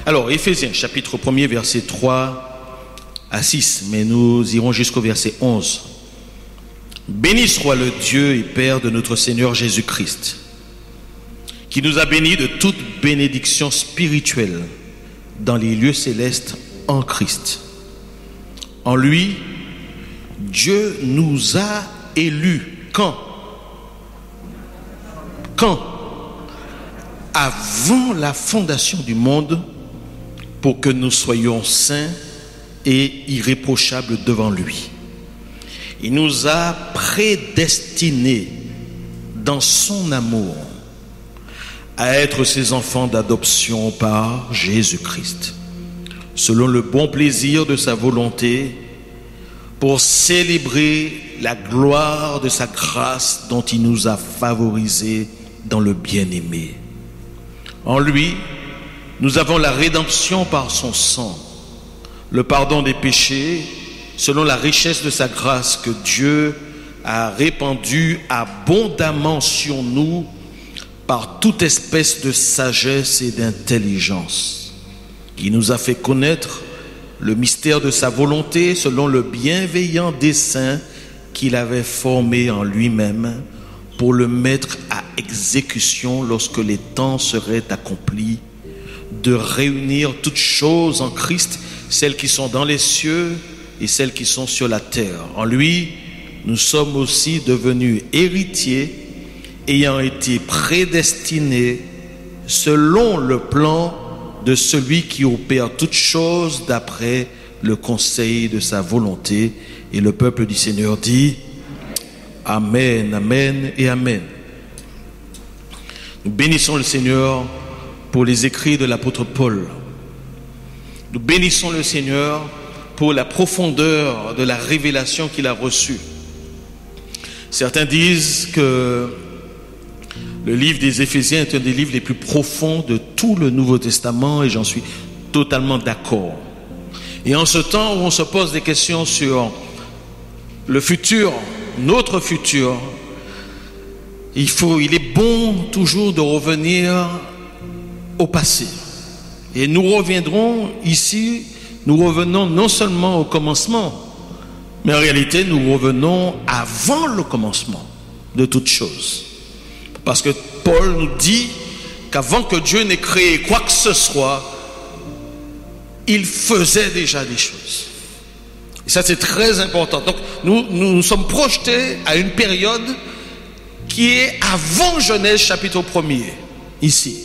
Alors, Éphésiens, chapitre 1er, verset 3 à 6, mais nous irons jusqu'au verset 11. Béni soit le Dieu et Père de notre Seigneur Jésus-Christ, qui nous a bénis de toute bénédiction spirituelle dans les lieux célestes en Christ. En lui, Dieu nous a élus. Quand? Avant la fondation du monde, pour que nous soyons saints et irréprochables devant lui. Il nous a prédestinés dans son amour à être ses enfants d'adoption par Jésus-Christ, selon le bon plaisir de sa volonté, pour célébrer la gloire de sa grâce dont il nous a favorisés dans le bien-aimé. En lui, nous avons la rédemption par son sang, le pardon des péchés, selon la richesse de sa grâce que Dieu a répandue abondamment sur nous par toute espèce de sagesse et d'intelligence, qui nous a fait connaître le mystère de sa volonté selon le bienveillant dessein qu'il avait formé en lui-même pour le mettre à exécution lorsque les temps seraient accomplis, de réunir toutes choses en Christ, celles qui sont dans les cieux et celles qui sont sur la terre. En lui, nous sommes aussi devenus héritiers, ayant été prédestinés selon le plan de celui qui opère toutes choses d'après le conseil de sa volonté. Et le peuple du Seigneur dit Amen, Amen et Amen. Nous bénissons le Seigneur pour les écrits de l'apôtre Paul. Nous bénissons le Seigneur pour la profondeur de la révélation qu'il a reçue. Certains disent que le livre des Éphésiens est un des livres les plus profonds de tout le Nouveau Testament et j'en suis totalement d'accord. Et en ce temps où on se pose des questions sur le futur, notre futur, il est bon toujours de revenir au passé. Et nous reviendrons ici, nous revenons non seulement au commencement, mais en réalité nous revenons avant le commencement de toutes choses. Parce que Paul nous dit qu'avant que Dieu n'ait créé quoi que ce soit, il faisait déjà des choses. Et ça c'est très important. Donc nous sommes projetés à une période qui est avant Genèse chapitre 1er, ici.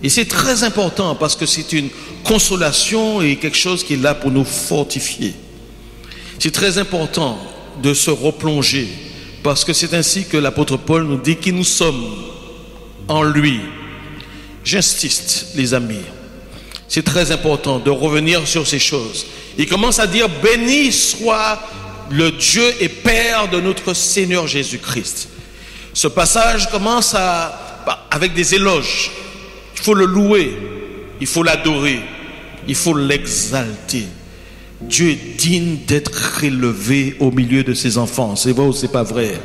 Et c'est très important parce que c'est une consolation et quelque chose qui est là pour nous fortifier. C'est très important de se replonger parce que c'est ainsi que l'apôtre Paul nous dit que nous sommes en lui. J'insiste, les amis. C'est très important de revenir sur ces choses. Il commence à dire béni soit le Dieu et Père de notre Seigneur Jésus-Christ. Ce passage commence avec des éloges. Il faut le louer, il faut l'adorer, il faut l'exalter. Dieu est digne d'être élevé au milieu de ses enfants. C'est vrai ou c'est pas vrai?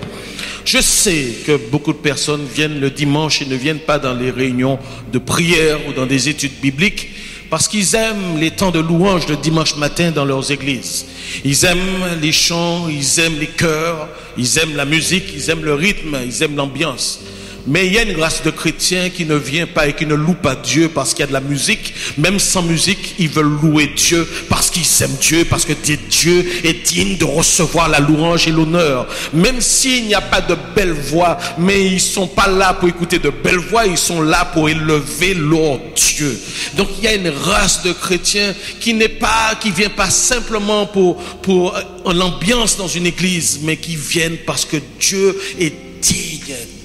Je sais que beaucoup de personnes viennent le dimanche et ne viennent pas dans les réunions de prière ou dans des études bibliques parce qu'ils aiment les temps de louange de dimanche matin dans leurs églises. Ils aiment les chants, ils aiment les chœurs, ils aiment la musique, ils aiment le rythme, ils aiment l'ambiance. Mais il y a une grâce de chrétiens qui ne vient pas et qui ne loue pas Dieu parce qu'il y a de la musique. Même sans musique, ils veulent louer Dieu parce qu'ils aiment Dieu, parce que Dieu est digne de recevoir la louange et l'honneur. Même s'il n'y a pas de belles voix, mais ils sont pas là pour écouter de belles voix, ils sont là pour élever leur Dieu. Donc il y a une race de chrétiens qui vient pas simplement pour l'ambiance dans une église, mais qui viennent parce que Dieu est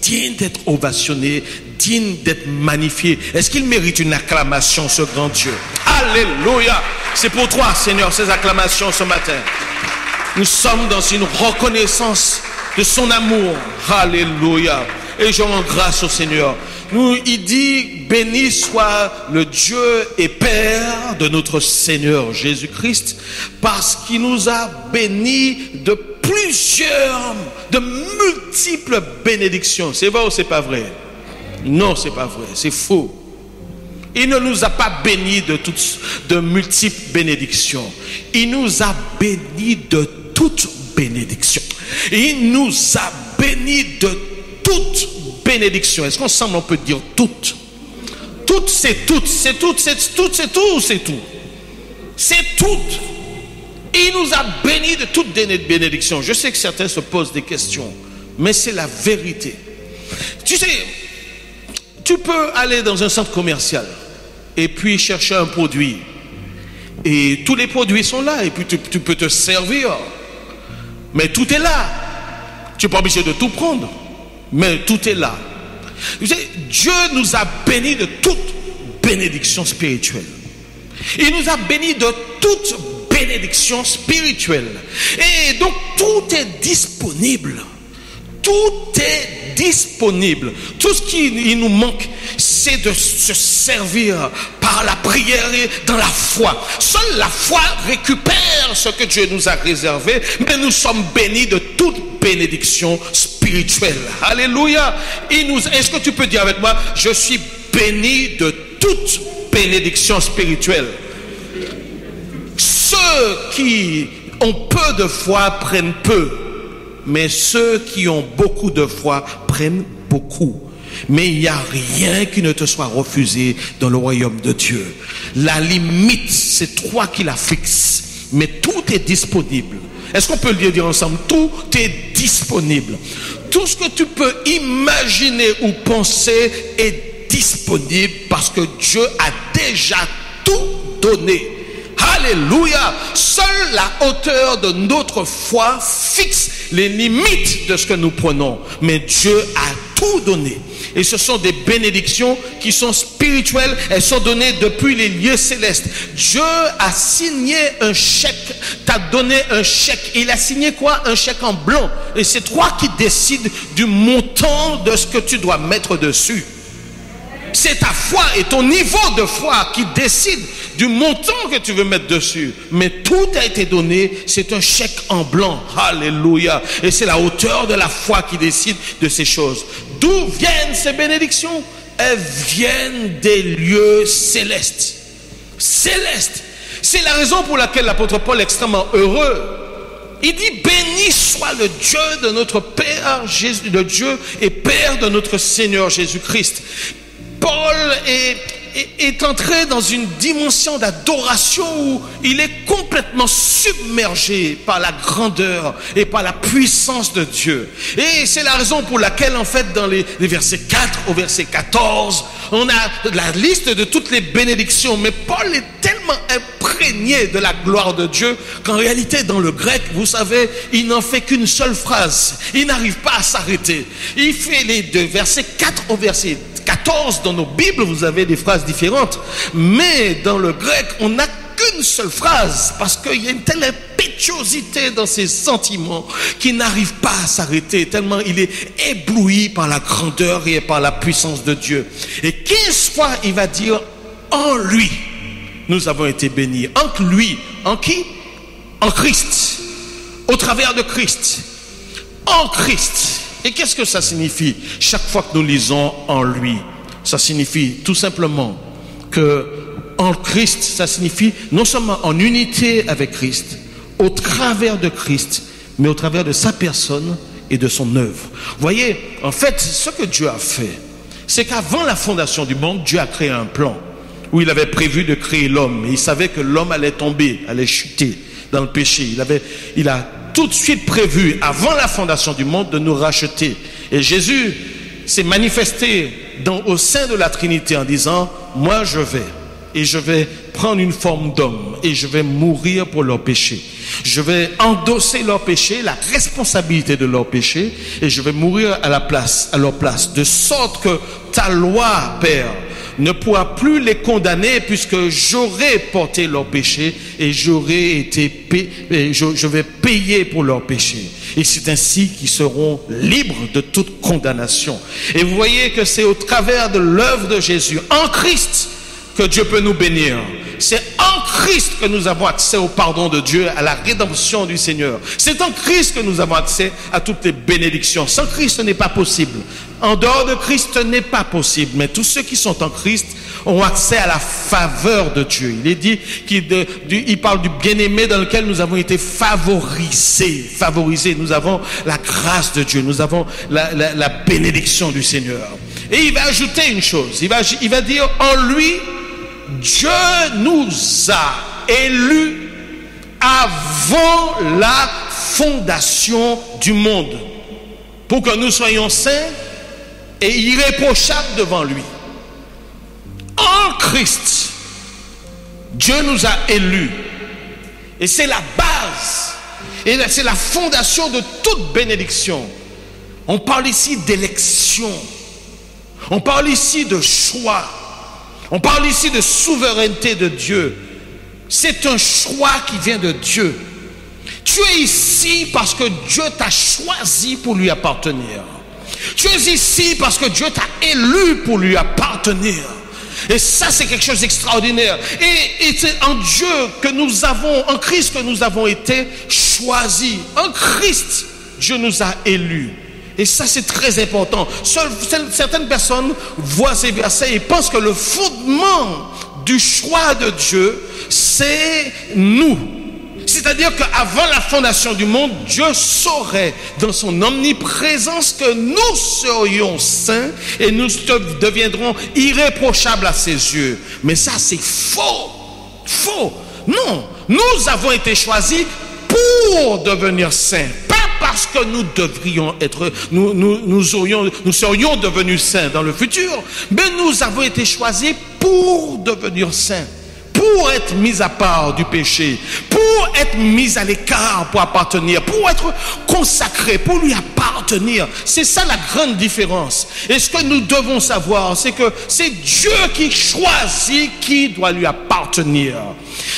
digne d'être ovationné, digne d'être magnifié. Est-ce qu'il mérite une acclamation, ce grand Dieu? Alléluia! C'est pour toi, Seigneur, ces acclamations ce matin. Nous sommes dans une reconnaissance de son amour. Alléluia! Et je rends grâce au Seigneur. Il dit, béni soit le Dieu et Père de notre Seigneur Jésus-Christ, parce qu'il nous a bénis de multiples bénédictions. C'est vrai ou c'est pas vrai? Non, c'est pas vrai, c'est faux. Il ne nous a pas bénis de multiples bénédictions. Il nous a bénis de toutes bénédictions. Il nous a bénis de toutes bénédictions. Est-ce qu'ensemble on peut dire toutes? Toutes, c'est toutes, c'est toutes, c'est toutes, c'est tout, c'est tout. C'est toutes. Il nous a bénis de toutes bénédictions. Je sais que certains se posent des questions, mais c'est la vérité. Tu sais, tu peux aller dans un centre commercial et puis chercher un produit. Et tous les produits sont là et puis tu peux te servir. Mais tout est là. Tu n'es pas obligé de tout prendre. Mais tout est là. Tu sais, Dieu nous a bénis de toute bénédiction spirituelle. Il nous a bénis de toute bénédiction spirituelle. Et donc tout est disponible. Tout est disponible. Tout ce qui nous manque, c'est de se servir par la prière et dans la foi. Seule la foi récupère ce que Dieu nous a réservé, mais nous sommes bénis de toute bénédiction spirituelle. Alléluia. Est-ce que tu peux dire avec moi, je suis béni de toute bénédiction spirituelle? Ceux qui ont peu de foi prennent peu. Mais ceux qui ont beaucoup de foi prennent beaucoup. Mais il n'y a rien qui ne te soit refusé dans le royaume de Dieu. La limite, c'est toi qui la fixes. Mais tout est disponible. Est-ce qu'on peut le dire ensemble? Tout est disponible. Tout ce que tu peux imaginer ou penser est disponible parce que Dieu a déjà tout donné. Alléluia. Seule la hauteur de notre foi fixe les limites de ce que nous prenons. Mais Dieu a tout donné. Et ce sont des bénédictions qui sont spirituelles. Elles sont données depuis les lieux célestes. Dieu a signé un chèque. T'a donné un chèque. Il a signé quoi? Un chèque en blanc. Et c'est toi qui décides du montant de ce que tu dois mettre dessus. C'est ta foi et ton niveau de foi qui décide du montant que tu veux mettre dessus. Mais tout a été donné, c'est un chèque en blanc. Alléluia. Et c'est la hauteur de la foi qui décide de ces choses. D'où viennent ces bénédictions? Elles viennent des lieux célestes. Célestes. C'est la raison pour laquelle l'apôtre Paul est extrêmement heureux. Il dit, béni soit le Dieu de notre Père, Jésus, le Dieu et Père de notre Seigneur Jésus-Christ. Paul est entré dans une dimension d'adoration où il est complètement submergé par la grandeur et par la puissance de Dieu. Et c'est la raison pour laquelle, en fait, dans les versets 4 au verset 14, on a la liste de toutes les bénédictions. Mais Paul est tellement imprégné de la gloire de Dieu qu'en réalité, dans le grec, vous savez, il n'en fait qu'une seule phrase. Il n'arrive pas à s'arrêter. Il fait les deux versets 4 au verset 14. Dans nos Bibles, vous avez des phrases différentes. Mais dans le grec, on n'a qu'une seule phrase parce qu'il y a une telle impétuosité dans ses sentiments qu'il n'arrive pas à s'arrêter tellement il est ébloui par la grandeur et par la puissance de Dieu. Et 15 fois, il va dire en lui, nous avons été bénis. En lui, en qui? En Christ. Au travers de Christ. En Christ. Et qu'est-ce que ça signifie? Chaque fois que nous lisons en lui, ça signifie tout simplement que en Christ, ça signifie non seulement en unité avec Christ, au travers de Christ, mais au travers de sa personne et de son œuvre. Vous voyez, en fait, ce que Dieu a fait, c'est qu'avant la fondation du monde, Dieu a créé un plan où il avait prévu de créer l'homme. Et il savait que l'homme allait tomber, allait chuter dans le péché. Il a tout de suite prévu, avant la fondation du monde, de nous racheter. Et Jésus s'est manifesté au sein de la Trinité en disant, moi je vais prendre une forme d'homme et je vais mourir pour leurs péchés. Je vais endosser leurs péchés, la responsabilité de leurs péchés, et je vais mourir à leur place, de sorte que ta loi, Père, ne pourra plus les condamner puisque j'aurai porté leurs péchés et je vais payer pour leurs péchés. Et c'est ainsi qu'ils seront libres de toute condamnation. Et vous voyez que c'est au travers de l'œuvre de Jésus, en Christ, que Dieu peut nous bénir. C'est en Christ que nous avons accès au pardon de Dieu, à la rédemption du Seigneur. C'est en Christ que nous avons accès à toutes les bénédictions. Sans Christ, ce n'est pas possible. En dehors de Christ, ce n'est pas possible. Mais tous ceux qui sont en Christ ont accès à la faveur de Dieu. Il est dit il parle du bien-aimé dans lequel nous avons été favorisés. Nous avons la grâce de Dieu, nous avons la bénédiction du Seigneur. Et il va ajouter une chose, il va dire, en lui, Dieu nous a élus avant la fondation du monde, pour que nous soyons saints et irréprochables devant lui. En Christ, Dieu nous a élus. Et c'est la base, et c'est la fondation de toute bénédiction. On parle ici d'élection, on parle ici de choix, on parle ici de souveraineté de Dieu. C'est un choix qui vient de Dieu. Tu es ici parce que Dieu t'a choisi pour lui appartenir. Tu es ici parce que Dieu t'a élu pour lui appartenir. Et ça, c'est quelque chose d'extraordinaire. Et c'est en Dieu que nous avons, en Christ que nous avons été choisis. En Christ, Dieu nous a élus. Et ça, c'est très important. Certaines personnes voient ces versets et pensent que le fondement du choix de Dieu, c'est nous. C'est-à-dire qu'avant la fondation du monde, Dieu saurait dans son omniprésence que nous serions saints et nous deviendrons irréprochables à ses yeux. Mais ça, c'est faux. Faux. Non, nous avons été choisis pour devenir saints. Pas parce que nous devrions être, nous serions devenus saints dans le futur, mais nous avons été choisis pour devenir saints. Pour être mis à part du péché, pour être mis à l'écart, pour appartenir, pour être consacré, pour lui appartenir. C'est ça la grande différence. Et ce que nous devons savoir, c'est que c'est Dieu qui choisit qui doit lui appartenir.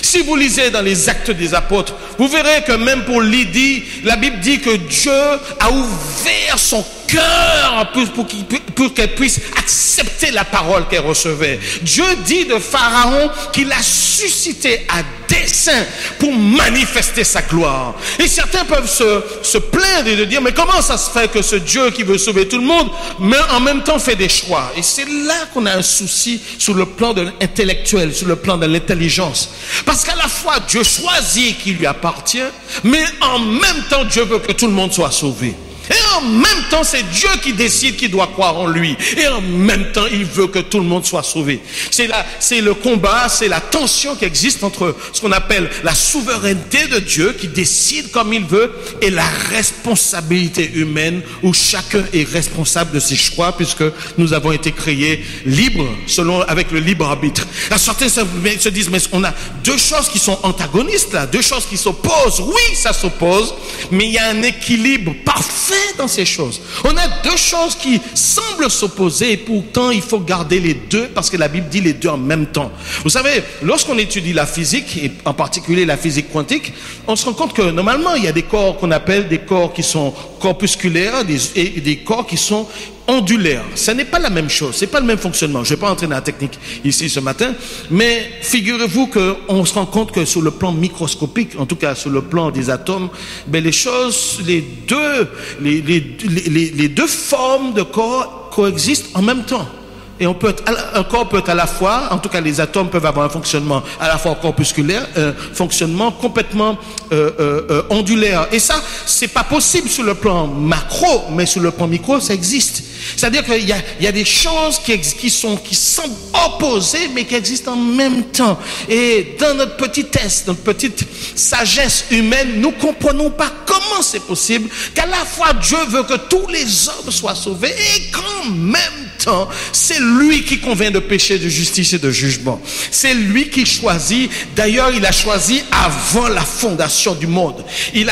Si vous lisez dans les Actes des Apôtres, vous verrez que même pour Lydie, la Bible dit que Dieu a ouvert son cœur pour qu'elle puisse accepter la parole qu'elle recevait. Dieu dit de Pharaon qu'il a suscité à dessein pour manifester sa gloire. Et certains peuvent se plaindre et de dire, mais comment ça se fait que ce Dieu qui veut sauver tout le monde, mais en même temps fait des choix? Et c'est là qu'on a un souci sur le plan de l'intellectuel, sur le plan de l'intelligence. Parce qu'à la fois Dieu choisit qui lui appartient, mais en même temps Dieu veut que tout le monde soit sauvé. Et en même temps, c'est Dieu qui décide qui doit croire en lui. Et en même temps, il veut que tout le monde soit sauvé. C'est le combat, c'est la tension qui existe entre ce qu'on appelle la souveraineté de Dieu, qui décide comme il veut, et la responsabilité humaine, où chacun est responsable de ses choix, puisque nous avons été créés libres, avec le libre arbitre. Là, certains se disent, mais on a deux choses qui sont antagonistes, là, deux choses qui s'opposent. Oui, ça s'oppose, mais il y a un équilibre parfait dans ces choses. On a deux choses qui semblent s'opposer et pourtant il faut garder les deux parce que la Bible dit les deux en même temps. Vous savez, lorsqu'on étudie la physique et en particulier la physique quantique, on se rend compte que normalement il y a des corps qu'on appelle des corps qui sont corpusculaires et des corps qui sont ondulaires. Ce n'est pas la même chose, c'est pas le même fonctionnement. Je ne vais pas entrer dans la technique ici ce matin, mais figurez-vous qu'on se rend compte que sur le plan microscopique, en tout cas sur le plan des atomes, ben les choses, les deux formes de corps coexistent en même temps. Et un corps peut être à la fois, en tout cas les atomes peuvent avoir un fonctionnement à la fois corpusculaire, un fonctionnement complètement ondulaire. Et ça, c'est pas possible sur le plan macro, mais sur le plan micro, ça existe. C'est-à-dire qu'il y a des choses qui semblent opposées, mais qui existent en même temps. Et dans notre petitesse, notre petite sagesse humaine, nous comprenons pas comment c'est possible qu'à la fois Dieu veut que tous les hommes soient sauvés et qu'en même temps, c'est lui qui convainc de péché, de justice et de jugement. C'est lui qui choisit. D'ailleurs, il a choisi avant la fondation du monde. Et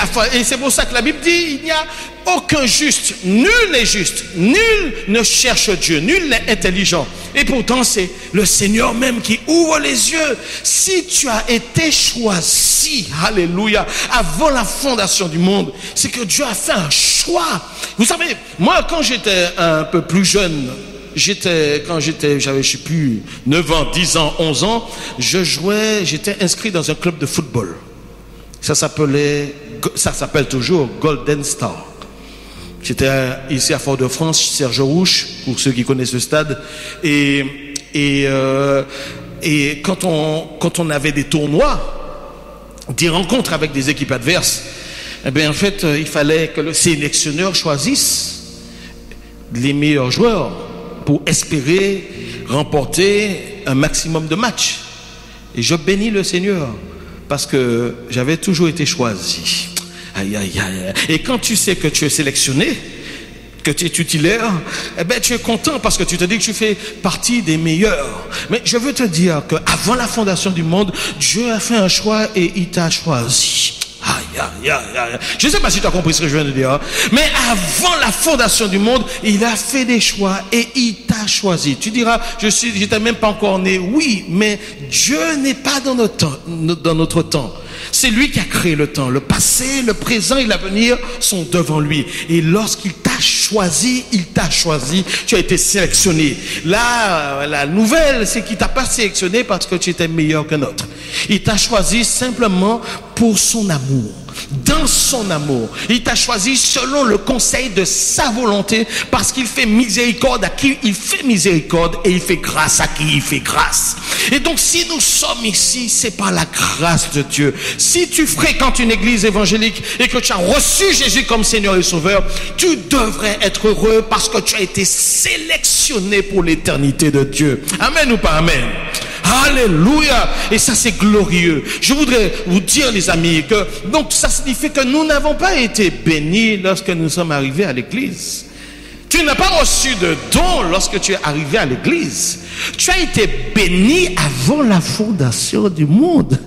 c'est pour ça que la Bible dit, il n'y a aucun juste, nul n'est juste, nul ne cherche Dieu, nul n'est intelligent. Et pourtant, c'est le Seigneur même qui ouvre les yeux. Si tu as été choisi, alléluia, avant la fondation du monde, c'est que Dieu a fait un choix. Vous savez, moi, quand j'étais un peu plus jeune, j'avais, je sais plus, 9 ans, 10 ans, 11 ans, j'étais inscrit dans un club de football. Ça s'appelle toujours Golden Star. J'étais ici à Fort-de-France, Serge Rouche, pour ceux qui connaissent le stade. Et Et quand on avait des tournois, des rencontres avec des équipes adverses, eh bien en fait, il fallait que le sélectionneur choisisse les meilleurs joueurs pour espérer remporter un maximum de matchs. Et je bénis le Seigneur parce que j'avais toujours été choisi. Aïe, aïe, aïe. Et quand tu sais que tu es sélectionné, que tu es titulaire, eh ben tu es content parce que tu te dis que tu fais partie des meilleurs. Mais je veux te dire qu'avant la fondation du monde, Dieu a fait un choix et il t'a choisi. Aïe, aïe, aïe, aïe. Je ne sais pas si tu as compris ce que je viens de dire, mais avant la fondation du monde, il a fait des choix et il t'a choisi. Tu diras, j'étais même pas encore né. Oui, mais Dieu n'est pas dans notre temps. C'est lui qui a créé le temps. Le passé, le présent et l'avenir sont devant lui. Et lorsqu'il t'a choisi, tu as été sélectionné. Là, la nouvelle, c'est qu'il t'a pas sélectionné parce que tu étais meilleur qu'un autre. Il t'a choisi simplement pour son amour. Dans son amour, il t'a choisi selon le conseil de sa volonté, parce qu'il fait miséricorde à qui il fait miséricorde et il fait grâce à qui il fait grâce. Et donc si nous sommes ici, c'est par la grâce de Dieu. Si tu fréquentes une église évangélique et que tu as reçu Jésus comme Seigneur et Sauveur, tu devrais être heureux parce que tu as été sélectionné pour l'éternité de Dieu. Amen ou pas amen? Alléluia. Et ça c'est glorieux. Je voudrais vous dire les amis que donc ça signifie que nous n'avons pas été bénis lorsque nous sommes arrivés à l'église. Tu n'as pas reçu de don lorsque tu es arrivé à l'église. Tu as été béni avant la fondation du monde.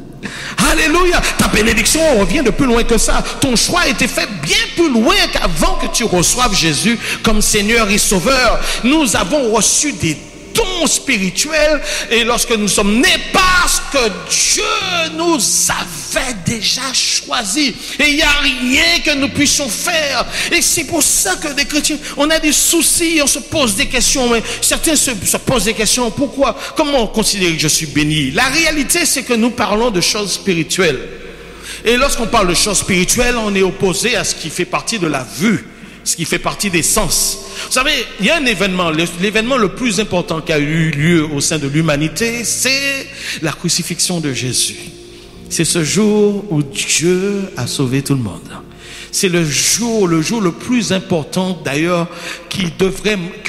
Alléluia. Ta bénédiction revient de plus loin que ça. Ton choix a été fait bien plus loin qu'avant que tu reçoives Jésus comme Seigneur et Sauveur. Nous avons reçu des dons spirituels et lorsque nous sommes nés, parce que Dieu nous avait déjà choisis et il n'y a rien que nous puissions faire. Et c'est pour ça que des chrétiens, on a des soucis, on se pose des questions, mais certains se posent des questions. Pourquoi? Comment considérer que je suis béni? La réalité, c'est que nous parlons de choses spirituelles. Et lorsqu'on parle de choses spirituelles, on est opposé à ce qui fait partie de la vue, ce qui fait partie des sens. Vous savez, il y a un événement, l'événement le plus important qui a eu lieu au sein de l'humanité, c'est la crucifixion de Jésus. C'est ce jour où Dieu a sauvé tout le monde. C'est le jour le plus important d'ailleurs qui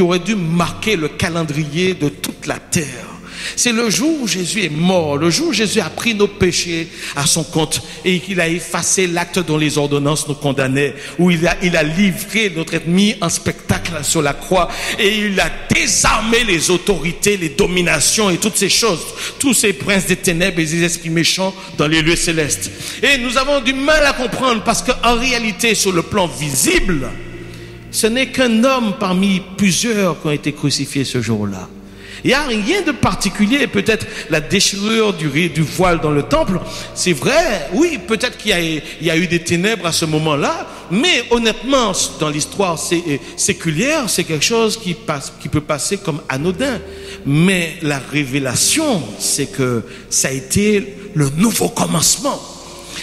aurait dû marquer le calendrier de toute la terre. C'est le jour où Jésus est mort, le jour où Jésus a pris nos péchés à son compte et qu'il a effacé l'acte dont les ordonnances nous condamnaient, où il a livré notre ennemi en spectacle sur la croix et il a désarmé les autorités, les dominations et toutes ces choses, tous ces princes des ténèbres et des esprits méchants dans les lieux célestes. Et nous avons du mal à comprendre parce qu'en réalité, sur le plan visible, ce n'est qu'un homme parmi plusieurs qui ont été crucifiés ce jour-là. Il n'y a rien de particulier, peut-être la déchirure du voile dans le temple, c'est vrai, oui, peut-être qu'il y a eu des ténèbres à ce moment-là, mais honnêtement, dans l'histoire séculière, c'est quelque chose qui peut passer comme anodin. Mais la révélation, c'est que ça a été le nouveau commencement.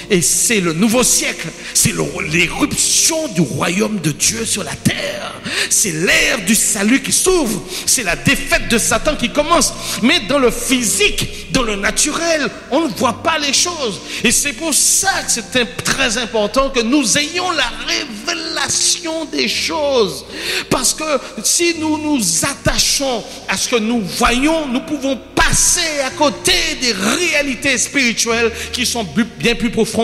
Et c'est le nouveau siècle, c'est l'éruption du royaume de Dieu sur la terre. C'est l'ère du salut qui s'ouvre, c'est la défaite de Satan qui commence. Mais dans le physique, dans le naturel, on ne voit pas les choses. Et c'est pour ça que c'est très important que nous ayons la révélation des choses. Parce que si nous nous attachons à ce que nous voyons, nous pouvons passer à côté des réalités spirituelles qui sont bien plus profondes.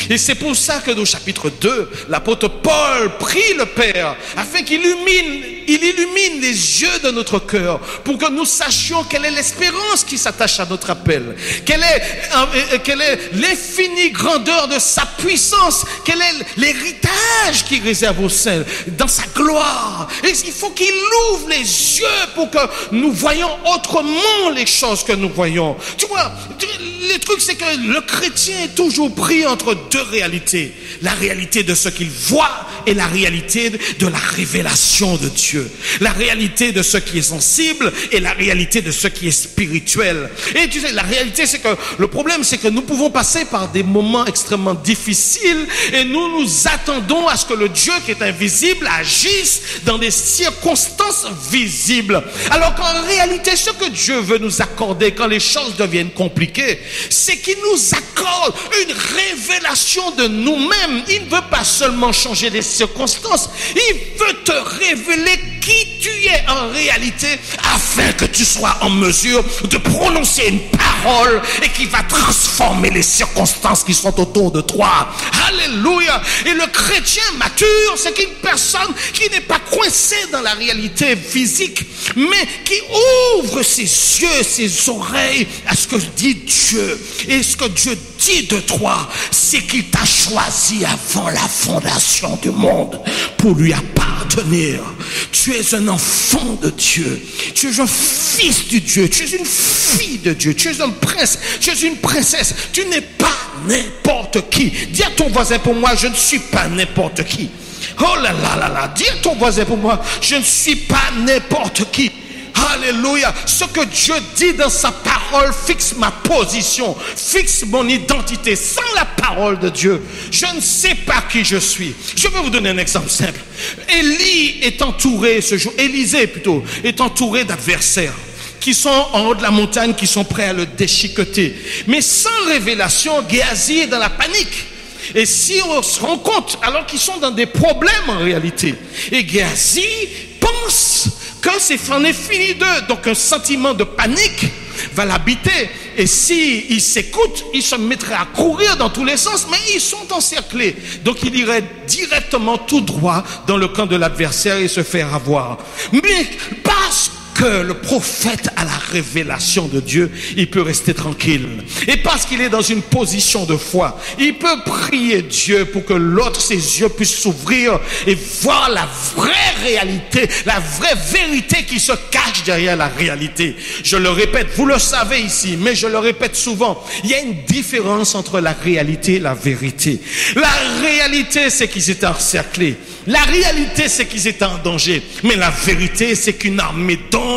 Et c'est pour ça que dans le chapitre 2, l'apôtre Paul prie le Père afin qu'il illumine les yeux de notre cœur pour que nous sachions quelle est l'espérance qui s'attache à notre appel, quelle est l'infinie grandeur de sa puissance, quel est l'héritage qu'il réserve au sein, dans sa gloire. Et il faut qu'il ouvre les yeux pour que nous voyions autrement les choses. choses que nous voyons. Tu vois, le truc c'est que le chrétien est toujours pris entre deux réalités. La réalité de ce qu'il voit et la réalité de la révélation de Dieu. La réalité de ce qui est sensible et la réalité de ce qui est spirituel. Et tu sais, la réalité c'est que le problème c'est que nous pouvons passer par des moments extrêmement difficiles et nous nous attendons à ce que le Dieu qui est invisible agisse dans des circonstances visibles. Alors qu'en réalité, ce que Dieu veut nous accorder quand les choses deviennent compliquées, c'est qu'il nous accorde une révélation de nous-mêmes. Il ne veut pas seulement changer les circonstances, il veut te révéler qui tu es en réalité afin que tu sois en mesure de prononcer une parole et qui va transformer les circonstances qui sont autour de toi. Alléluia. Et le chrétien mature, c'est une personne qui n'est pas coincée dans la réalité physique, mais qui ouvre ses yeux, ses oreilles à ce que dit Dieu. Et ce que Dieu dit de toi, c'est qu'il t'a choisi avant la fondation du monde pour lui appartenir. Tu es un enfant de Dieu. Tu es un fils de Dieu. Tu es une fille de Dieu. Tu es un prince. Tu es une princesse. Tu n'es pas n'importe qui. Dis à ton voisin, pour moi, je ne suis pas n'importe qui. Oh là là là là. Dis à ton voisin, pour moi, je ne suis pas n'importe qui. Alléluia. Ce que Dieu dit dans sa parole fixe ma position, fixe mon identité. Sans la parole de Dieu, je ne sais pas qui je suis. Je vais vous donner un exemple simple. Élisée est entouré est entouré d'adversaires qui sont en haut de la montagne, qui sont prêts à le déchiqueter. Mais sans révélation, Géasi est dans la panique. Et si on se rend compte, alors qu'ils sont dans des problèmes en réalité, et Géasi pense que c'en est fini d'eux. Donc un sentiment de panique va l'habiter. Et si il s'écoute, il se mettrait à courir dans tous les sens, mais ils sont encerclés. Donc il irait directement tout droit dans le camp de l'adversaire et se faire avoir. Mais parce que le prophète a la révélation de Dieu, il peut rester tranquille. Et parce qu'il est dans une position de foi, il peut prier Dieu pour que l'autre, ses yeux puissent s'ouvrir et voir la vraie réalité, la vraie vérité qui se cache derrière la réalité. Je le répète, vous le savez ici, mais je le répète souvent, il y a une différence entre la réalité et la vérité. La réalité, c'est qu'ils étaient encerclés. La réalité, c'est qu'ils étaient en danger. Mais la vérité, c'est qu'une armée d'anges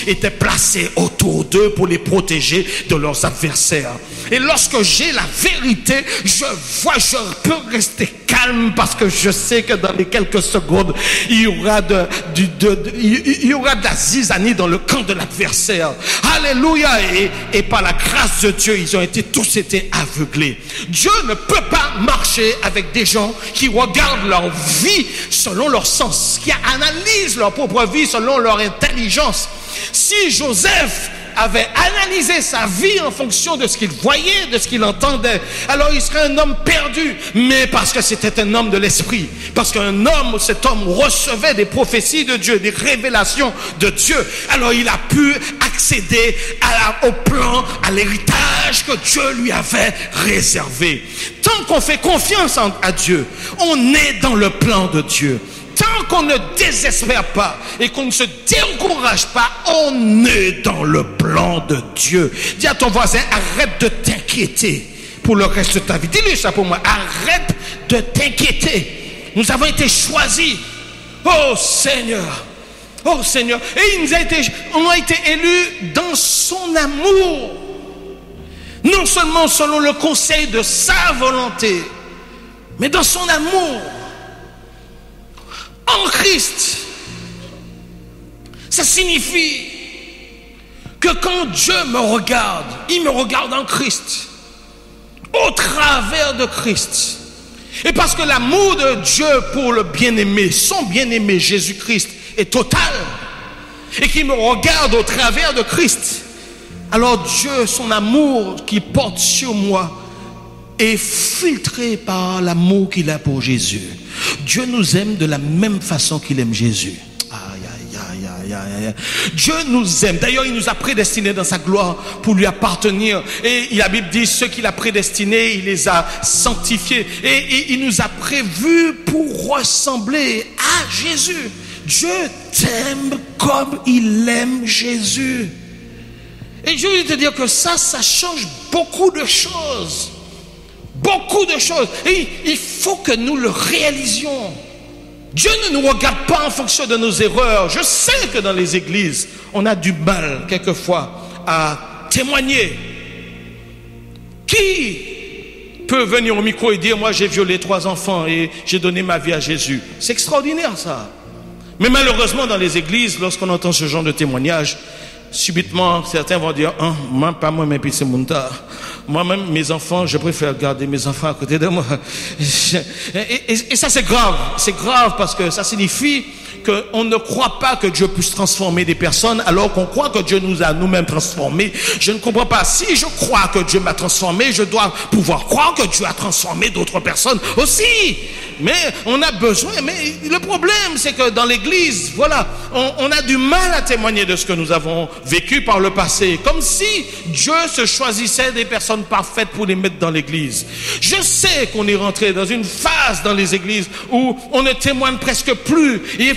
était placée autour d'eux pour les protéger de leurs adversaires. Et lorsque j'ai la vérité, je peux rester calme parce que je sais que dans les quelques secondes, il y aura de la zizanie dans le camp de l'adversaire. Alléluia. Et par la grâce de Dieu, ils ont tous été aveuglés. Dieu ne peut pas marcher avec des gens qui regardent leur vie selon leur sens, qui analysent leur propre vie selon leur intelligence. Si Joseph avait analysé sa vie en fonction de ce qu'il voyait, de ce qu'il entendait, alors il serait un homme perdu. Mais parce que c'était un homme de l'esprit, parce cet homme recevait des prophéties de Dieu, des révélations de Dieu, alors il a pu accéder au plan, à l'héritage que Dieu lui avait réservé. Tant qu'on fait confiance à Dieu, on est dans le plan de Dieu. Tant qu'on ne désespère pas et qu'on ne se décourage pas, on est dans le plan de Dieu. Dis à ton voisin, arrête de t'inquiéter pour le reste de ta vie. Dis-lui ça pour moi, arrête de t'inquiéter. Nous avons été choisis. Oh Seigneur. Oh Seigneur. Et on a été élus dans son amour. Non seulement selon le conseil de sa volonté, mais dans son amour. En Christ. Ça signifie que quand Dieu me regarde, il me regarde en Christ, au travers de Christ. Et parce que l'amour de Dieu pour le bien-aimé, son bien-aimé Jésus-Christ, est total, et qu'il me regarde au travers de Christ, alors Dieu, son amour qui porte sur moi, est filtré par l'amour qu'il a pour Jésus. Dieu nous aime de la même façon qu'il aime Jésus. Dieu nous aime. D'ailleurs, il nous a prédestinés dans sa gloire pour lui appartenir. Et la Bible dit, ceux qu'il a prédestinés, il les a sanctifiés. Et il nous a prévus pour ressembler à Jésus. Dieu t'aime comme il aime Jésus. Et je veux te dire que ça change beaucoup de choses. Beaucoup de choses. Et il faut que nous le réalisions. Dieu ne nous regarde pas en fonction de nos erreurs. Je sais que dans les églises, on a du mal quelquefois à témoigner. Qui peut venir au micro et dire, moi j'ai violé 3 enfants et j'ai donné ma vie à Jésus? C'est extraordinaire ça. Mais malheureusement dans les églises, lorsqu'on entend ce genre de témoignage, subitement certains vont dire, moi pas moi mais puis c'est mon tas. Moi-même mes enfants, je préfère garder mes enfants à côté de moi. Et ça c'est grave parce que ça signifie qu'on ne croit pas que Dieu puisse transformer des personnes alors qu'on croit que Dieu nous a nous-mêmes transformés. Je ne comprends pas. Si je crois que Dieu m'a transformé, je dois pouvoir croire que Dieu a transformé d'autres personnes aussi. Mais on a besoin. Mais le problème, c'est que dans l'église, voilà, on a du mal à témoigner de ce que nous avons vécu par le passé. Comme si Dieu se choisissait des personnes parfaites pour les mettre dans l'église. Je sais qu'on est rentré dans une phase dans les églises où on ne témoigne presque plus. Et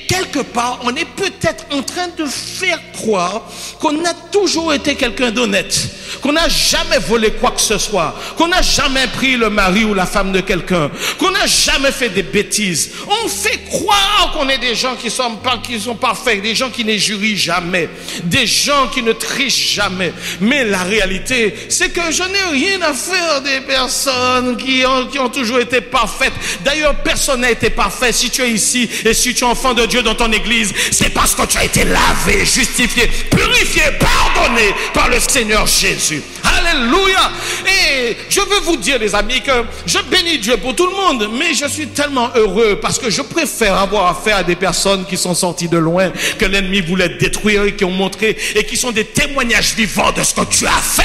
quelque part, on est peut-être en train de faire croire qu'on a toujours été quelqu'un d'honnête, qu'on n'a jamais volé quoi que ce soit, qu'on n'a jamais pris le mari ou la femme de quelqu'un, qu'on n'a jamais fait des bêtises. On fait croire qu'on est des gens qui sont parfaits, des gens qui ne jurient jamais, des gens qui ne trichent jamais. Mais la réalité, c'est que je n'ai rien à faire des personnes qui ont toujours été parfaites. D'ailleurs, personne n'a été parfait. Si tu es ici et si tu es enfant de Dieu dans ton église, c'est parce que tu as été lavé, justifié, purifié, pardonné par le Seigneur Jésus. Alléluia. Et je veux vous dire, les amis, que je bénis Dieu pour tout le monde, mais je suis tellement heureux parce que je préfère avoir affaire à des personnes qui sont sorties de loin, que l'ennemi voulait détruire et qui ont montré et qui sont des témoignages vivants de ce que tu as fait.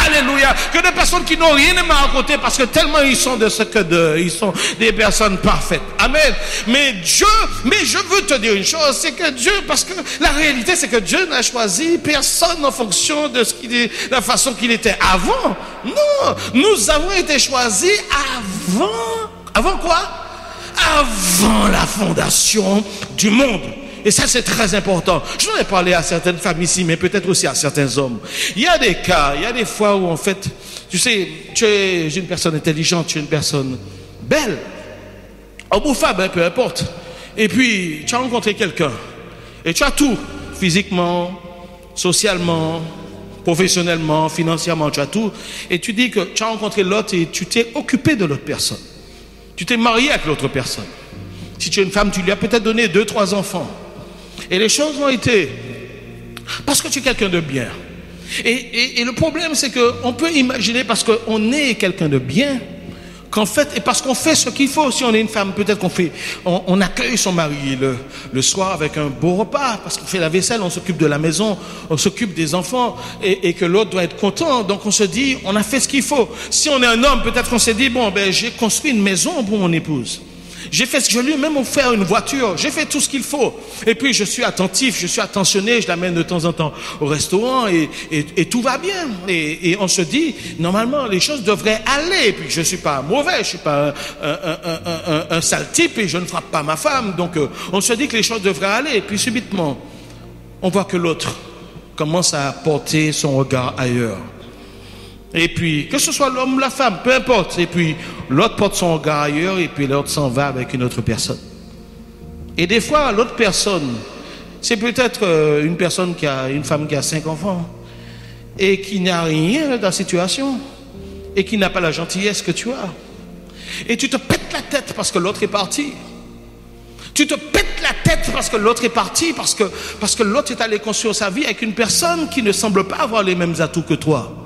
Alléluia. Que des personnes qui n'ont rien à me raconter parce que tellement ils sont ils sont des personnes parfaites. Amen. Mais je veux te dire une chose, c'est que Dieu, parce que la réalité c'est que Dieu n'a choisi personne en fonction de la façon qu'il était avant. Non, nous avons été choisis avant quoi? Avant la fondation du monde. Et ça, c'est très important. J'en ai parlé à certaines femmes ici, mais peut-être aussi à certains hommes. Il y a des cas, il y a des fois où, en fait, tu sais, tu es une personne intelligente, tu es une personne belle, homme ou femme, peu importe. Et puis, tu as rencontré quelqu'un. Et tu as tout, physiquement, socialement, professionnellement, financièrement, tu as tout. Et tu dis que tu as rencontré l'autre et tu t'es occupé de l'autre personne. Tu t'es marié avec l'autre personne. Si tu es une femme, tu lui as peut-être donné 2-3 enfants. Et les choses ont été parce que tu es quelqu'un de bien. Et le problème, c'est qu'on peut imaginer, parce qu'on est quelqu'un de bien, qu'en fait, et parce qu'on fait ce qu'il faut. Si on est une femme, peut-être on accueille son mari le soir avec un beau repas, parce qu'on fait la vaisselle, on s'occupe de la maison, on s'occupe des enfants, et que l'autre doit être content. Donc on se dit, on a fait ce qu'il faut. Si on est un homme, peut-être qu'on s'est dit, bon, ben j'ai construit une maison pour mon épouse. J'ai fait ce que je lui ai même offert une voiture. J'ai fait tout ce qu'il faut. Et puis je suis attentif, je suis attentionné, je l'amène de temps en temps au restaurant et tout va bien. Et on se dit, normalement, les choses devraient aller. Et puis je suis pas mauvais, je suis pas un sale type et je ne frappe pas ma femme. Donc on se dit que les choses devraient aller. Et puis subitement, on voit que l'autre commence à porter son regard ailleurs. Et puis, que ce soit l'homme ou la femme, peu importe. Et puis, l'autre porte son regard ailleurs et puis l'autre s'en va avec une autre personne. Et des fois, l'autre personne, c'est peut-être une femme qui a 5 enfants et qui n'a rien dans la situation et qui n'a pas la gentillesse que tu as. Et tu te pètes la tête parce que l'autre est parti. Tu te pètes la tête parce que l'autre est parti, parce que l'autre est allé construire sa vie avec une personne qui ne semble pas avoir les mêmes atouts que toi.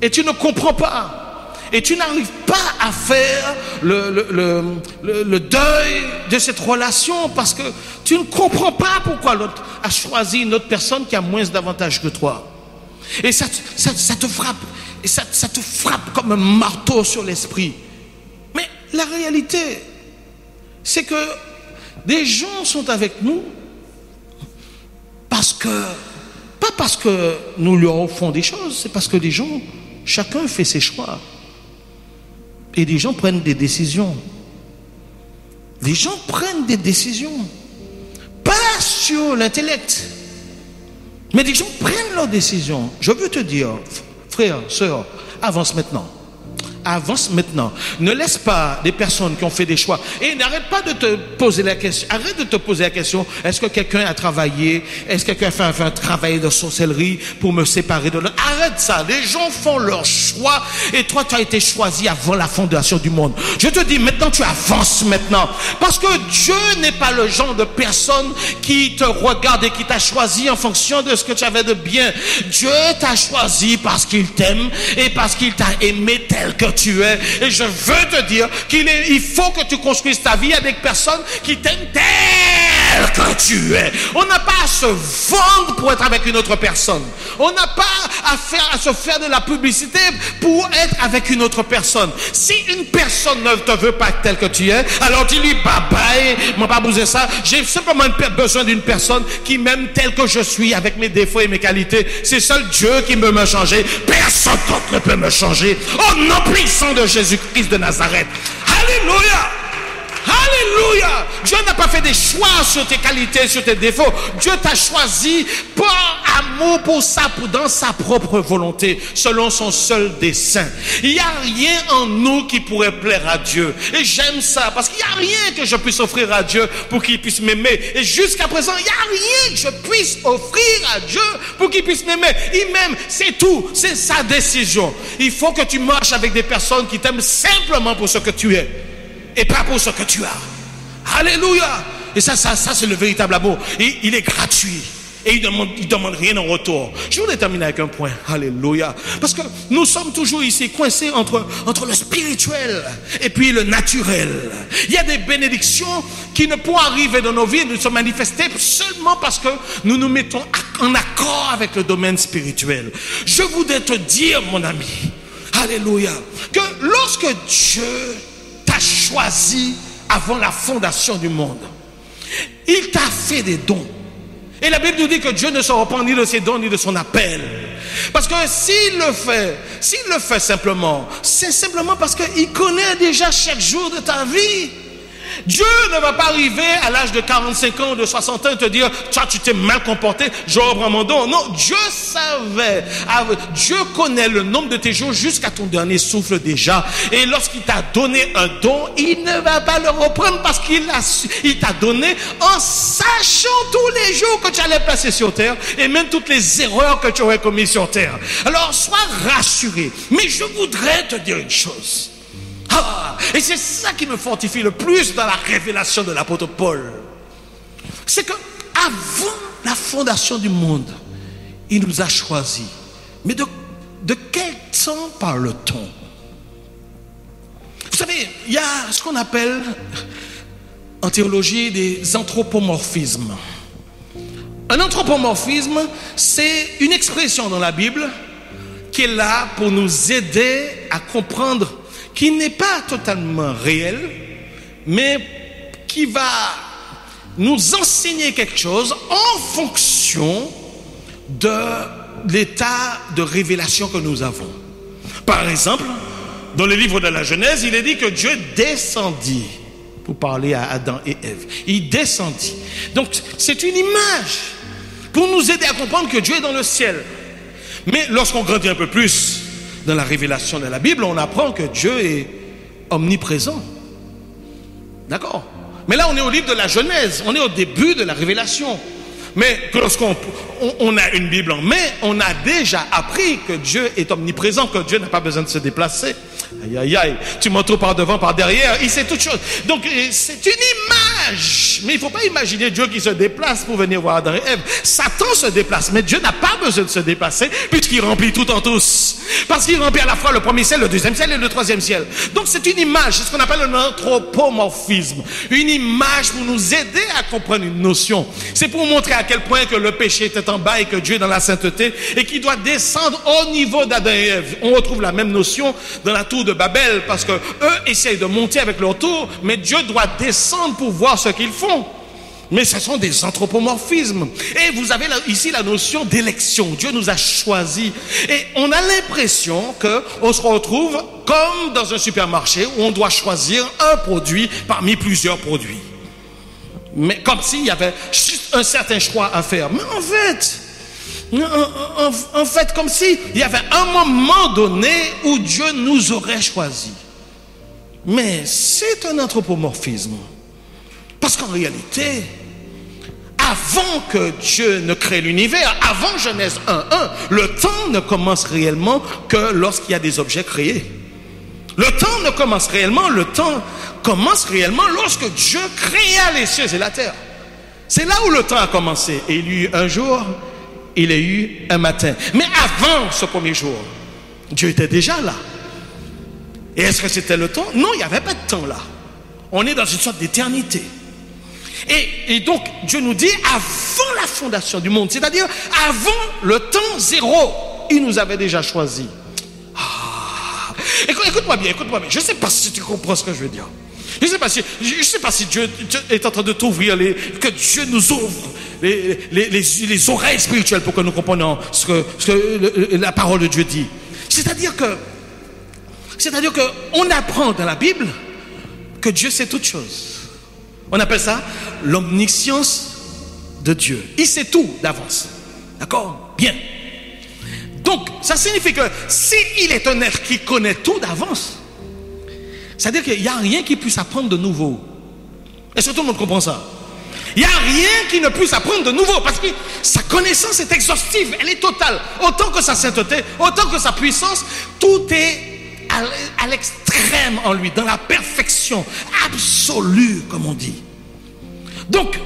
Et tu ne comprends pas. Et tu n'arrives pas à faire le deuil de cette relation parce que tu ne comprends pas pourquoi l'autre a choisi une autre personne qui a moins d'avantages que toi. Et ça te frappe. Et ça te frappe comme un marteau sur l'esprit. Mais la réalité, c'est que des gens sont avec nous pas parce que nous leur offrons des choses, c'est parce que des gens, chacun fait ses choix. Et des gens prennent des décisions. Les gens prennent des décisions. Pas sur l'intellect, Mais des gens prennent leurs décisions. Je veux te dire, frère, sœur, avance maintenant. Avance maintenant. Ne laisse pas des personnes qui ont fait des choix. Et n'arrête pas de te poser la question. Arrête de te poser la question. Est-ce que quelqu'un a travaillé? Est-ce que quelqu'un a fait un travail de sorcellerie pour me séparer de l'autre? Arrête ça. Les gens font leur choix. Et toi, tu as été choisi avant la fondation du monde. Je te dis, maintenant, tu avances maintenant. Parce que Dieu n'est pas le genre de personne qui te regarde et qui t'a choisi en fonction de ce que tu avais de bien. Dieu t'a choisi parce qu'il t'aime et parce qu'il t'a aimé tel que tu es. Et je veux te dire il faut que tu construises ta vie avec personnes qui t'aiment tel que tu es. On n'a pas à se vendre pour être avec une autre personne. On n'a pas à se faire de la publicité pour être avec une autre personne. Si une personne ne te veut pas tel que tu es, alors dis-lui bye bye, m'a pas besoin de ça. J'ai simplement besoin d'une personne qui m'aime tel que je suis, avec mes défauts et mes qualités. C'est seul Dieu qui peut me changer. Personne d'autre ne peut me changer. Au nom puissant de Jésus-Christ de Nazareth. Alléluia. Alléluia. Dieu n'a pas fait des choix sur tes qualités, sur tes défauts. Dieu t'a choisi par amour dans sa propre volonté, selon son seul dessein. Il n'y a rien en nous qui pourrait plaire à Dieu. Et j'aime ça, parce qu'il n'y a rien que je puisse offrir à Dieu pour qu'il puisse m'aimer. Et jusqu'à présent, il n'y a rien que je puisse offrir à Dieu pour qu'il puisse m'aimer. Il m'aime, c'est tout. C'est sa décision. Il faut que tu marches avec des personnes qui t'aiment simplement pour ce que tu es et pas pour ce que tu as. Alléluia. Et ça c'est le véritable amour. Et il est gratuit. Et il demande rien en retour. Je voudrais terminer avec un point. Alléluia. Parce que nous sommes toujours ici coincés entre le spirituel et puis le naturel. Il y a des bénédictions qui ne pourront arriver dans nos vies et nous se manifester seulement parce que nous nous mettons en accord avec le domaine spirituel. Je voudrais te dire, mon ami, alléluia, que lorsque Dieu t'a choisi avant la fondation du monde, il t'a fait des dons. Et la Bible nous dit que Dieu ne se repent ni de ses dons ni de son appel. Parce que s'il le fait simplement, c'est simplement parce qu'il connaît déjà chaque jour de ta vie. Dieu ne va pas arriver à l'âge de 45 ans ou de 60 ans et te dire, tu t'es mal comporté, je reprends mon don. Non, Dieu savait. Dieu connaît le nombre de tes jours jusqu'à ton dernier souffle déjà. Et lorsqu'il t'a donné un don, il ne va pas le reprendre parce qu'il t'a donné en sachant tous les jours que tu allais passer sur terre et même toutes les erreurs que tu aurais commises sur terre. Alors, sois rassuré. Mais je voudrais te dire une chose. Et c'est ça qui me fortifie le plus dans la révélation de l'apôtre Paul. C'est que avant la fondation du monde, il nous a choisis. Mais de quel temps parle-t-on? Vous savez, il y a ce qu'on appelle en théologie des anthropomorphismes. Un anthropomorphisme, c'est une expression dans la Bible qui est là pour nous aider à comprendre, qui n'est pas totalement réel, mais qui va nous enseigner quelque chose en fonction de l'état de révélation que nous avons. Par exemple, dans le livre de la Genèse, il est dit que Dieu descendit pour parler à Adam et Ève. Il descendit. Donc, c'est une image pour nous aider à comprendre que Dieu est dans le ciel. Mais lorsqu'on grandit un peu plus dans la révélation de la Bible, on apprend que Dieu est omniprésent. D'accord? Mais là, on est au livre de la Genèse. On est au début de la révélation. Mais lorsqu'on a une Bible en main, on a déjà appris que Dieu est omniprésent, que Dieu n'a pas besoin de se déplacer. Aïe, aïe, aïe. Tu m'entoures par devant, par derrière. Il sait toutes choses. Donc, c'est une image. Mais il ne faut pas imaginer Dieu qui se déplace pour venir voir Adam et Ève. Satan se déplace, mais Dieu n'a pas besoin de se déplacer puisqu'il remplit tout en tous. Parce qu'il remplit à la fois le premier ciel, le deuxième ciel et le troisième ciel. Donc, c'est une image. C'est ce qu'on appelle un anthropomorphisme. Une image pour nous aider à comprendre une notion. C'est pour montrer à quel point que le péché était en bas et que Dieu est dans la sainteté et qu'il doit descendre au niveau d'Adam et Ève. On retrouve la même notion dans la tour de Babel, parce que eux essayent de monter avec leur tour, mais Dieu doit descendre pour voir ce qu'ils font. Mais ce sont des anthropomorphismes. Et vous avez ici la notion d'élection. Dieu nous a choisis. Et on a l'impression qu'on se retrouve comme dans un supermarché où on doit choisir un produit parmi plusieurs produits. Mais comme s'il y avait juste un certain choix à faire. Mais en fait, En fait, comme si il y avait un moment donné où Dieu nous aurait choisis. Mais c'est un anthropomorphisme. Parce qu'en réalité, avant que Dieu ne crée l'univers, avant Genèse 1:1, le temps ne commence réellement que lorsqu'il y a des objets créés. Le temps ne commence réellement, le temps commence réellement lorsque Dieu créa les cieux et la terre. C'est là où le temps a commencé. Et il y a eu un jour, il y a eu un matin. Mais avant ce premier jour, Dieu était déjà là. Et est-ce que c'était le temps? Non, il n'y avait pas de temps là. On est dans une sorte d'éternité. Et donc, Dieu nous dit, avant la fondation du monde, c'est-à-dire avant le temps zéro, il nous avait déjà choisis. Écoute-moi bien. Je ne sais pas si tu comprends ce que je veux dire. Je ne sais pas si Dieu est en train de t'ouvrir, que Dieu nous ouvre les oreilles spirituelles pour que nous comprenions ce que la parole de Dieu dit. C'est-à-dire que on apprend dans la Bible que Dieu sait toutes choses. On appelle ça l'omniscience de Dieu. Il sait tout d'avance. D'accord? Bien. Donc, ça signifie que s'il est un être qui connaît tout d'avance, c'est-à-dire qu'il n'y a rien qui puisse apprendre de nouveau. Est-ce que tout le monde comprend ça? Il n'y a rien qui ne puisse apprendre de nouveau, parce que sa connaissance est exhaustive, elle est totale. Autant que sa sainteté, autant que sa puissance, tout est à l'extrême en lui, dans la perfection absolue, comme on dit. Donc,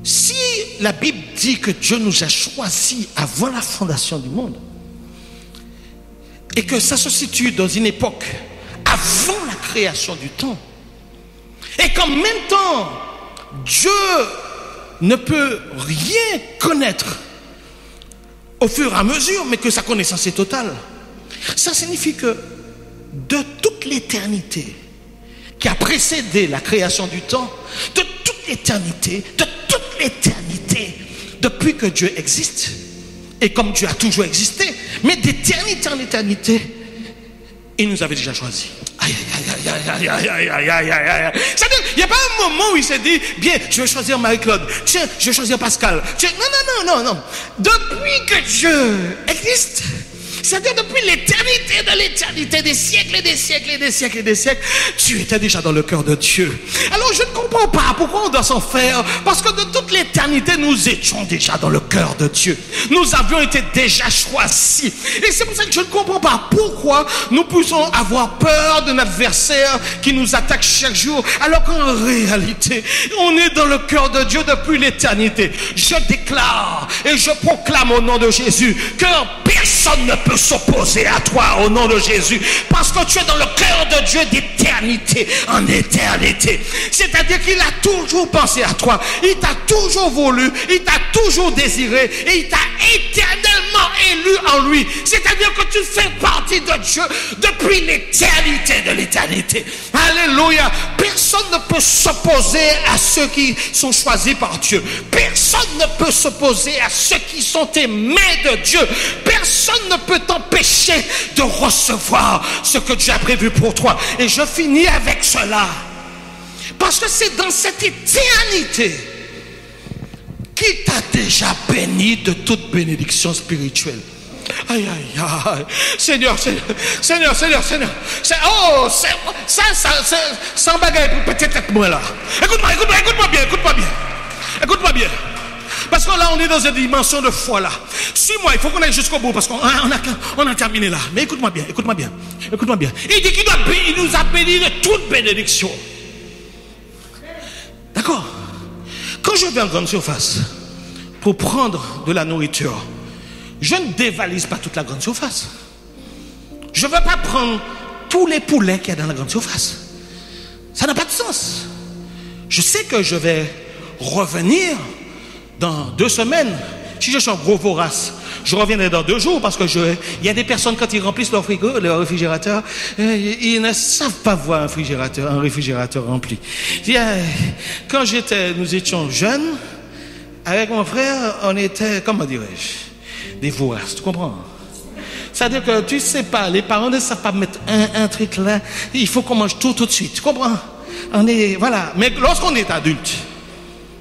si la Bible dit que Dieu nous a choisis avant la fondation du monde, et que ça se situe dans une époque avant la création du temps, et qu'en même temps, Dieu ne peut rien connaître au fur et à mesure, mais que sa connaissance est totale, ça signifie que de toute l'éternité qui a précédé la création du temps, de toute l'éternité, depuis que Dieu existe, et comme Dieu a toujours existé, mais d'éternité en éternité, il nous avait déjà choisis. C'est-à-dire, il n'y a pas un moment où il s'est dit, bien, je vais choisir Marie-Claude, tiens, je vais choisir Pascal. Tiens, non. Depuis que Dieu existe, c'est-à-dire depuis l'éternité de l'éternité, des siècles et des siècles et des siècles et des siècles, tu étais déjà dans le cœur de Dieu. Alors je ne comprends pas pourquoi on doit s'en faire, parce que de toute l'éternité, nous étions déjà dans le cœur de Dieu. Nous avions été déjà choisis. Et c'est pour ça que je ne comprends pas pourquoi nous pouvons avoir peur de notre adversaire qui nous attaque chaque jour, alors qu'en réalité, on est dans le cœur de Dieu depuis l'éternité. Je déclare et je proclame au nom de Jésus que personne ne peut s'opposer à toi au nom de Jésus, parce que tu es dans le cœur de Dieu d'éternité en éternité. C'est-à-dire qu'il a toujours pensé à toi, il t'a toujours voulu, il t'a toujours désiré et il t'a éternellement élu en lui. C'est-à-dire que tu fais partie de Dieu depuis l'éternité de l'éternité. Alléluia. Personne ne peut s'opposer à ceux qui sont choisis par Dieu. Personne ne peut s'opposer à ceux qui sont aimés de Dieu. Personne ne peut t'empêcher de recevoir ce que Dieu a prévu pour toi. Et je finis avec cela, parce que c'est dans cette éternité qu'il t'a déjà béni de toute bénédiction spirituelle. Aïe. Seigneur. Ça en bagaille peut-être être moi là. Écoute-moi bien. Parce que là, on est dans une dimension de foi là. Suis-moi, il faut qu'on aille jusqu'au bout, parce qu'on a terminé là. Mais écoute-moi bien. Il dit qu'il nous a béni de toute bénédiction. D'accord? Quand je vais en grande surface pour prendre de la nourriture, je ne dévalise pas toute la grande surface. Je ne veux pas prendre tous les poulets qu'il y a dans la grande surface. Ça n'a pas de sens. Je sais que je vais revenir dans 2 semaines. Si je suis un gros vorace, je reviendrai dans 2 jours, parce que il y a des personnes, quand ils remplissent leur frigo, leur réfrigérateur, ils ne savent pas voir un réfrigérateur rempli. Quand nous étions jeunes, avec mon frère, on était, comment dirais-je, des voraces, tu comprends? C'est-à-dire que tu sais pas, les parents ne savent pas mettre un truc là, il faut qu'on mange tout de suite, tu comprends? Voilà. Mais lorsqu'on est adulte,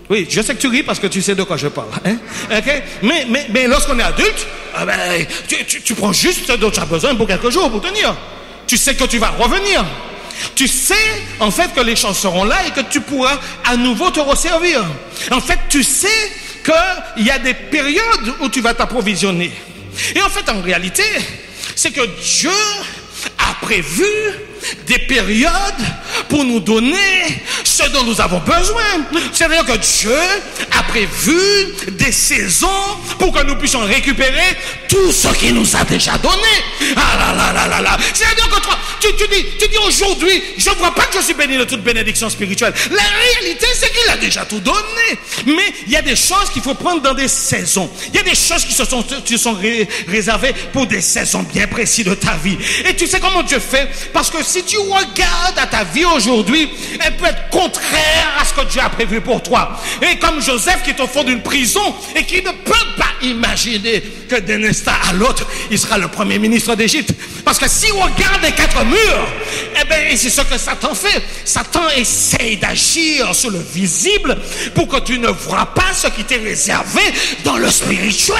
Oui, je sais que tu ris parce que tu sais de quoi je parle. Hein? Okay? Mais lorsqu'on est adulte, tu prends juste ce dont tu as besoin pour quelques jours pour tenir. Tu sais que tu vas revenir. Tu sais en fait que les choses seront là et que tu pourras à nouveau te resservir. En fait, tu sais qu'il y a des périodes où tu vas t'approvisionner. Et en fait, en réalité, c'est que Dieu a prévu des périodes pour nous donner ce dont nous avons besoin. C'est-à-dire que Dieu a prévu des saisons pour que nous puissions récupérer tout ce qu'il nous a déjà donné. Ah là là là là là. C'est-à-dire que toi, tu dis aujourd'hui, je ne vois pas que je suis béni de toute bénédiction spirituelle. La réalité, c'est qu'il a déjà tout donné. Mais il y a des choses qu'il faut prendre dans des saisons. Il y a des choses qui sont réservées pour des saisons bien précises de ta vie. Et tu sais comment Dieu fait? Parce que si tu regardes à ta vie aujourd'hui, elle peut être contraire à ce que Dieu a prévu pour toi. Et comme Joseph qui est au fond d'une prison et qui ne peut pas imaginer que d'un instant à l'autre, il sera le premier ministre d'Égypte. Parce que si on regarde les quatre murs, eh bien, c'est ce que Satan fait. Satan essaye d'agir sur le visible pour que tu ne vois pas ce qui t'est réservé dans le spirituel.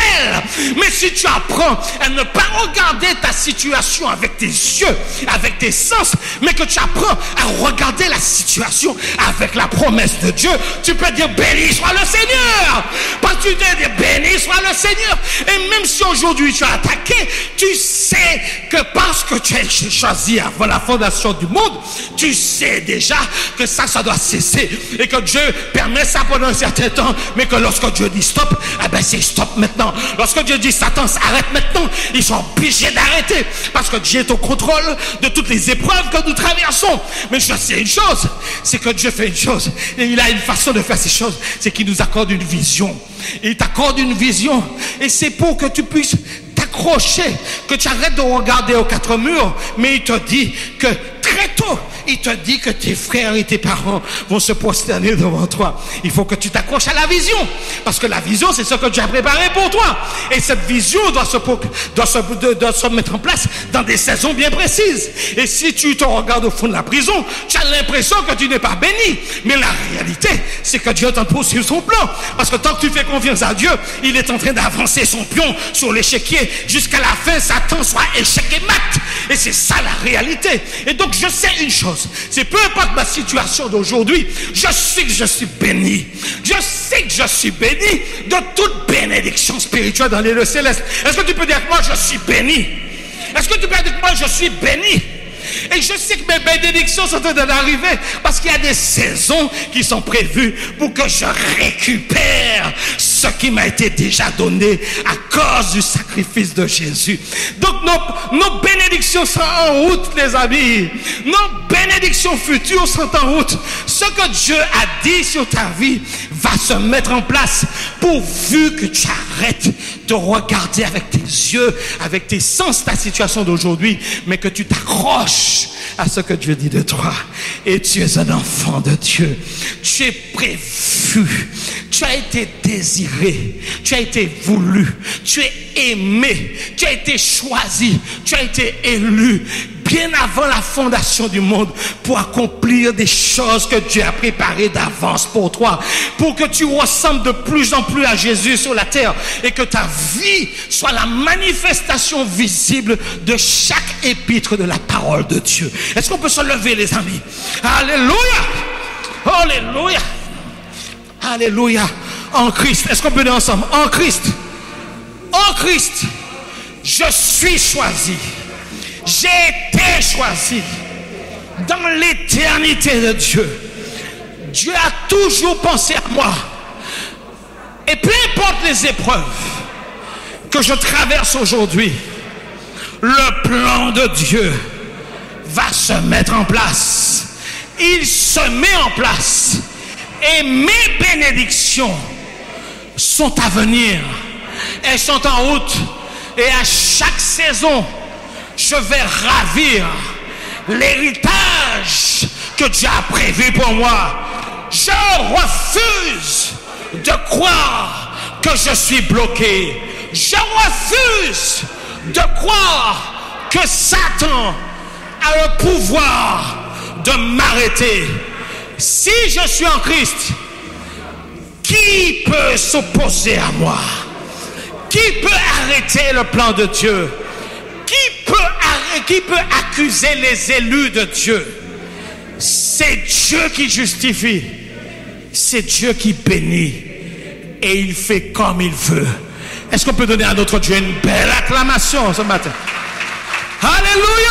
Mais si tu apprends à ne pas regarder ta situation avec tes yeux, avec tes sens, mais que tu apprends à regarder la situation avec la promesse de Dieu, tu peux dire béni soit le Seigneur. Parce que tu peux dire béni soit le Seigneur. Et même si aujourd'hui tu as attaqué, tu sais que parce que tu es choisi avant la fondation du monde, tu sais déjà que ça doit cesser. Et que Dieu permet ça pendant un certain temps, mais que lorsque Dieu dit stop, eh ben c'est stop maintenant. Lorsque Dieu dit Satan s'arrête maintenant, ils sont obligés d'arrêter. Parce que Dieu est au contrôle de toutes les épreuves que nous traversons. Mais je sais une chose, c'est que Dieu fait une chose. Et il a une façon de faire ces choses, c'est qu'il nous accorde une vision. Il t'accorde une vision. Et c'est pour que tu puisses t'accrocher, que tu arrêtes de regarder aux quatre murs. Mais il te dit que très tôt, il te dit que tes frères et tes parents vont se prosterner devant toi. Il faut que tu t'accroches à la vision. Parce que la vision, c'est ce que Dieu a préparé pour toi. Et cette vision doit se mettre en place dans des saisons bien précises. Et si tu te regardes au fond de la prison, tu as l'impression que tu n'es pas béni. Mais la réalité, c'est que Dieu est en train de poursuivre son plan. Parce que tant que tu fais confiance à Dieu, il est en train d'avancer son pion sur l'échiquier jusqu'à la fin, Satan soit échec et mat. Et c'est ça la réalité. Et donc je sais une chose, c'est peu importe ma situation d'aujourd'hui, je sais que je suis béni. Je sais que je suis béni de toute bénédiction spirituelle dans les lieux célestes. Est-ce que tu peux dire que moi je suis béni? Est-ce que tu peux dire que moi je suis béni? Et je sais que mes bénédictions sont en train d'arriver parce qu'il y a des saisons qui sont prévues pour que je récupère ce qui m'a été déjà donné à cause du sacrifice de Jésus. Donc nos bénédictions sont en route, les amis. Nos bénédictions futures sont en route. Ce que Dieu a dit sur ta vie va se mettre en place pourvu que tu arrêtes de regarder avec tes yeux, avec tes sens, ta situation d'aujourd'hui, mais que tu t'accroches à ce que Dieu dit de toi. Et tu es un enfant de Dieu. Tu es prévu. Tu as été désiré. Tu as été voulu. Tu es aimé. Tu as été choisi. Tu as été élu bien avant la fondation du monde pour accomplir des choses que Dieu a préparées d'avance pour toi, pour que tu ressembles de plus en plus à Jésus sur la terre et que ta vie soit la manifestation visible de chaque épître de la parole de Dieu. Est-ce qu'on peut se lever, les amis? Alléluia! Alléluia! Alléluia! En Christ. Est-ce qu'on peut dire ensemble? En Christ. En Christ. Je suis choisi. J'ai été choisi dans l'éternité de Dieu. Dieu a toujours pensé à moi. Et peu importe les épreuves que je traverse aujourd'hui, le plan de Dieu va se mettre en place. Il se met en place. Et mes bénédictions sont à venir. Elles sont en route. Et à chaque saison, je vais ravir l'héritage que Dieu a prévu pour moi. Je refuse de croire que je suis bloqué. Je refuse de croire que Satan a le pouvoir de m'arrêter. Si je suis en Christ, Qui peut s'opposer à moi? Qui peut arrêter le plan de Dieu? Qui peut accuser les élus de Dieu? C'est Dieu qui justifie. C'est Dieu qui bénit. Et il fait comme il veut. Est-ce qu'on peut donner à notre Dieu une belle acclamation ce matin? Alléluia!